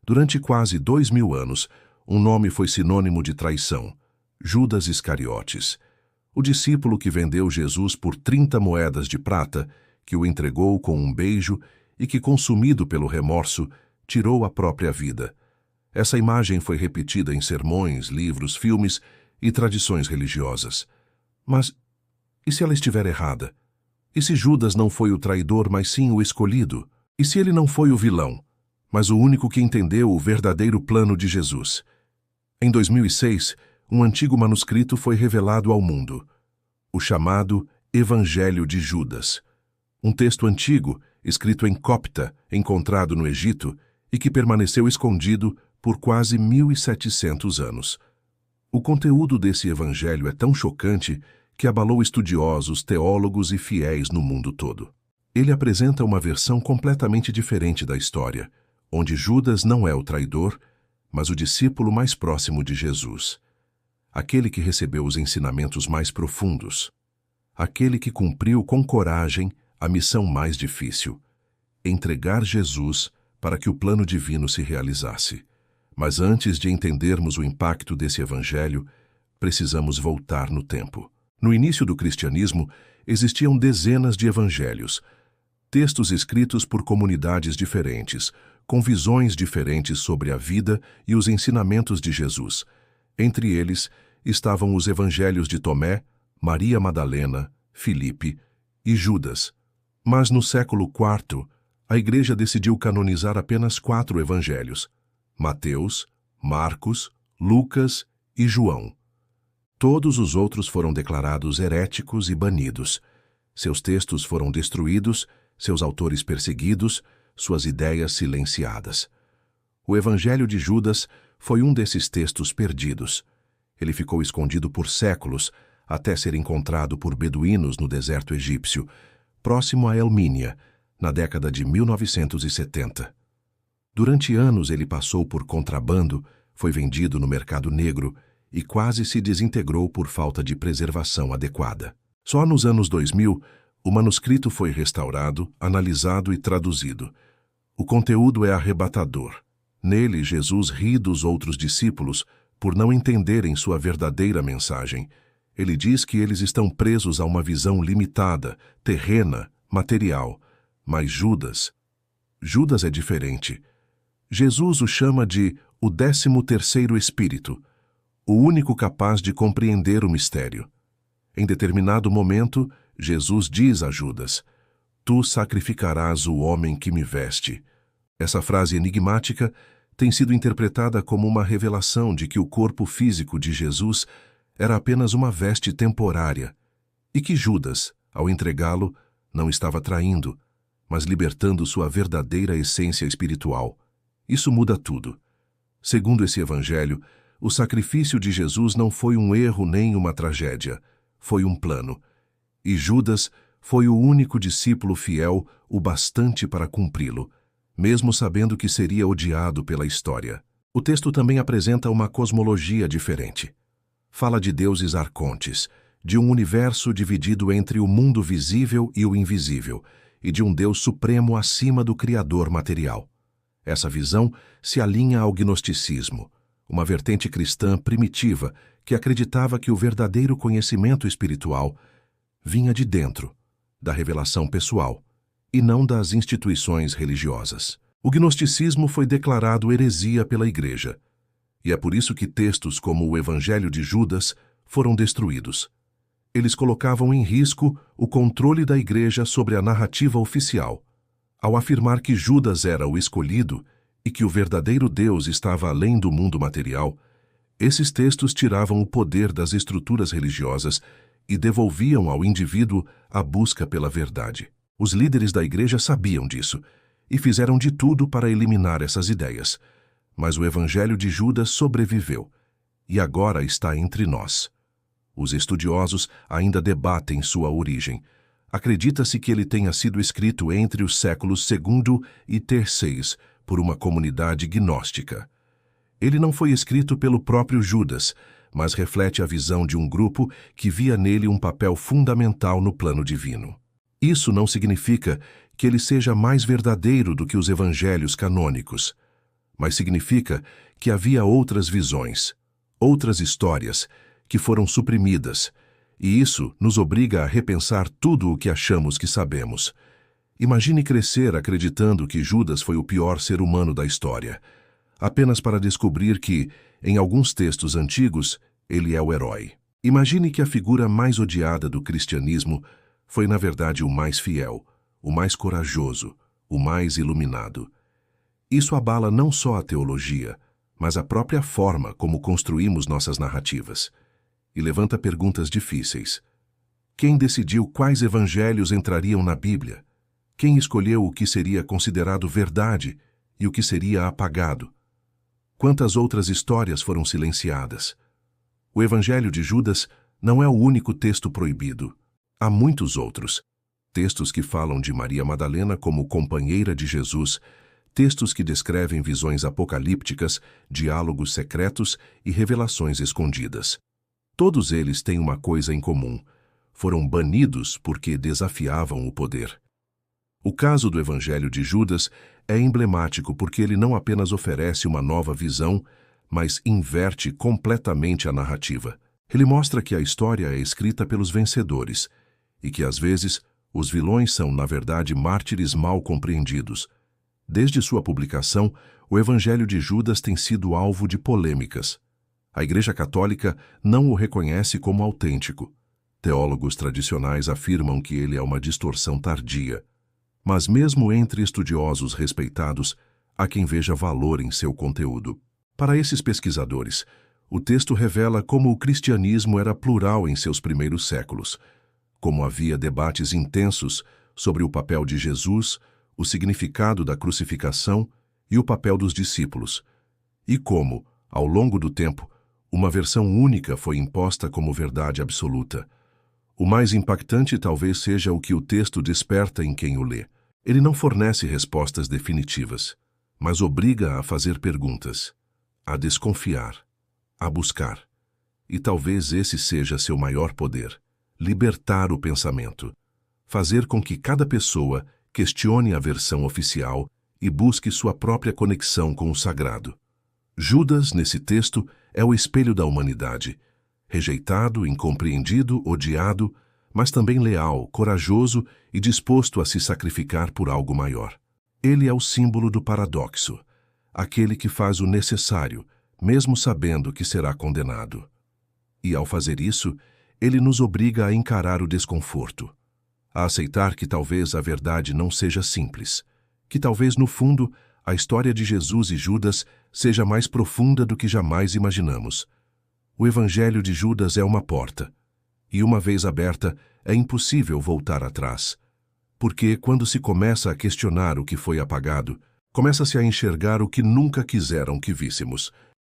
Durante quase 2000 anos, um nome foi sinônimo de traição: Judas Iscariotes, o discípulo que vendeu Jesus por 30 moedas de prata, que o entregou com um beijo e que, consumido pelo remorso, tirou a própria vida. Essa imagem foi repetida em sermões, livros, filmes e tradições religiosas. Mas e se ela estiver errada? E se Judas não foi o traidor, mas sim o escolhido? E se ele não foi o vilão, mas o único que entendeu o verdadeiro plano de Jesus? Em 2006, um antigo manuscrito foi revelado ao mundo, o chamado Evangelho de Judas. Um texto antigo, escrito em copta, encontrado no Egito e que permaneceu escondido por quase 1700 anos. O conteúdo desse evangelho é tão chocante que abalou estudiosos, teólogos e fiéis no mundo todo. Ele apresenta uma versão completamente diferente da história, onde Judas não é o traidor, mas o discípulo mais próximo de Jesus. Aquele que recebeu os ensinamentos mais profundos. Aquele que cumpriu com coragem a missão mais difícil: entregar Jesus para que o plano divino se realizasse. Mas antes de entendermos o impacto desse evangelho, precisamos voltar no tempo. No início do cristianismo, existiam dezenas de evangelhos, textos escritos por comunidades diferentes, com visões diferentes sobre a vida e os ensinamentos de Jesus. Entre eles estavam os evangelhos de Tomé, Maria Madalena, Filipe e Judas. Mas no século IV, a Igreja decidiu canonizar apenas 4 evangelhos: Mateus, Marcos, Lucas e João. Todos os outros foram declarados heréticos e banidos. Seus textos foram destruídos, seus autores perseguidos, suas ideias silenciadas. O Evangelho de Judas foi um desses textos perdidos. Ele ficou escondido por séculos, até ser encontrado por beduínos no deserto egípcio, próximo a Elmínia, na década de 1970. Durante anos ele passou por contrabando, foi vendido no mercado negro e quase se desintegrou por falta de preservação adequada. Só nos anos 2000, o manuscrito foi restaurado, analisado e traduzido. O conteúdo é arrebatador. Nele, Jesus ri dos outros discípulos por não entenderem sua verdadeira mensagem. Ele diz que eles estão presos a uma visão limitada, terrena, material. Mas Judas é diferente. Jesus o chama de o 13º Espírito, o único capaz de compreender o mistério. Em determinado momento, Jesus diz a Judas: "Tu sacrificarás o homem que me veste." Essa frase enigmática tem sido interpretada como uma revelação de que o corpo físico de Jesus era apenas uma veste temporária e que Judas, ao entregá-lo, não estava traindo, mas libertando sua verdadeira essência espiritual. Isso muda tudo. Segundo esse evangelho, o sacrifício de Jesus não foi um erro nem uma tragédia, foi um plano. E Judas foi o único discípulo fiel o bastante para cumpri-lo, mesmo sabendo que seria odiado pela história. O texto também apresenta uma cosmologia diferente. Fala de deuses arcontes, de um universo dividido entre o mundo visível e o invisível, e de um Deus supremo acima do Criador material. Essa visão se alinha ao gnosticismo, uma vertente cristã primitiva que acreditava que o verdadeiro conhecimento espiritual vinha de dentro, da revelação pessoal, e não das instituições religiosas. O gnosticismo foi declarado heresia pela Igreja, e é por isso que textos como o Evangelho de Judas foram destruídos. Eles colocavam em risco o controle da Igreja sobre a narrativa oficial. Ao afirmar que Judas era o escolhido e que o verdadeiro Deus estava além do mundo material, esses textos tiravam o poder das estruturas religiosas e devolviam ao indivíduo a busca pela verdade. Os líderes da Igreja sabiam disso e fizeram de tudo para eliminar essas ideias. Mas o Evangelho de Judas sobreviveu e agora está entre nós. Os estudiosos ainda debatem sua origem. Acredita-se que ele tenha sido escrito entre os séculos II e III por uma comunidade gnóstica. Ele não foi escrito pelo próprio Judas, mas reflete a visão de um grupo que via nele um papel fundamental no plano divino. Isso não significa que ele seja mais verdadeiro do que os evangelhos canônicos. mas significa que havia outras visões, outras histórias, que foram suprimidas, e isso nos obriga a repensar tudo o que achamos que sabemos. Imagine crescer acreditando que Judas foi o pior ser humano da história, apenas para descobrir que, em alguns textos antigos, ele é o herói. Imagine que a figura mais odiada do cristianismo foi, na verdade, o mais fiel, o mais corajoso, o mais iluminado. Isso abala não só a teologia, mas a própria forma como construímos nossas narrativas. E levanta perguntas difíceis. Quem decidiu quais evangelhos entrariam na Bíblia? Quem escolheu o que seria considerado verdade e o que seria apagado? Quantas outras histórias foram silenciadas? O Evangelho de Judas não é o único texto proibido. Há muitos outros. Textos que falam de Maria Madalena como companheira de Jesus, textos que descrevem visões apocalípticas, diálogos secretos e revelações escondidas. Todos eles têm uma coisa em comum: foram banidos porque desafiavam o poder. O caso do Evangelho de Judas é emblemático porque ele não apenas oferece uma nova visão, mas inverte completamente a narrativa. Ele mostra que a história é escrita pelos vencedores e que, às vezes, os vilões são, na verdade, mártires mal compreendidos. Desde sua publicação, o Evangelho de Judas tem sido alvo de polêmicas. A Igreja Católica não o reconhece como autêntico. Teólogos tradicionais afirmam que ele é uma distorção tardia. Mas mesmo entre estudiosos respeitados, há quem veja valor em seu conteúdo. Para esses pesquisadores, o texto revela como o cristianismo era plural em seus primeiros séculos, como havia debates intensos sobre o papel de Jesus, o significado da crucificação e o papel dos discípulos, e como, ao longo do tempo, uma versão única foi imposta como verdade absoluta. O mais impactante talvez seja o que o texto desperta em quem o lê. Ele não fornece respostas definitivas, mas obriga a fazer perguntas, a desconfiar, a buscar. E talvez esse seja seu maior poder: libertar o pensamento, fazer com que cada pessoa questione a versão oficial e busque sua própria conexão com o sagrado. Judas, nesse texto, é o espelho da humanidade, rejeitado, incompreendido, odiado, mas também leal, corajoso e disposto a se sacrificar por algo maior. Ele é o símbolo do paradoxo, aquele que faz o necessário, mesmo sabendo que será condenado. E, ao fazer isso, ele nos obriga a encarar o desconforto, a aceitar que talvez a verdade não seja simples, que talvez, no fundo, a história de Jesus e Judas seja mais profunda do que jamais imaginamos. O Evangelho de Judas é uma porta, e uma vez aberta, é impossível voltar atrás. Porque, quando se começa a questionar o que foi apagado, começa-se a enxergar o que nunca quiseram que víssemos.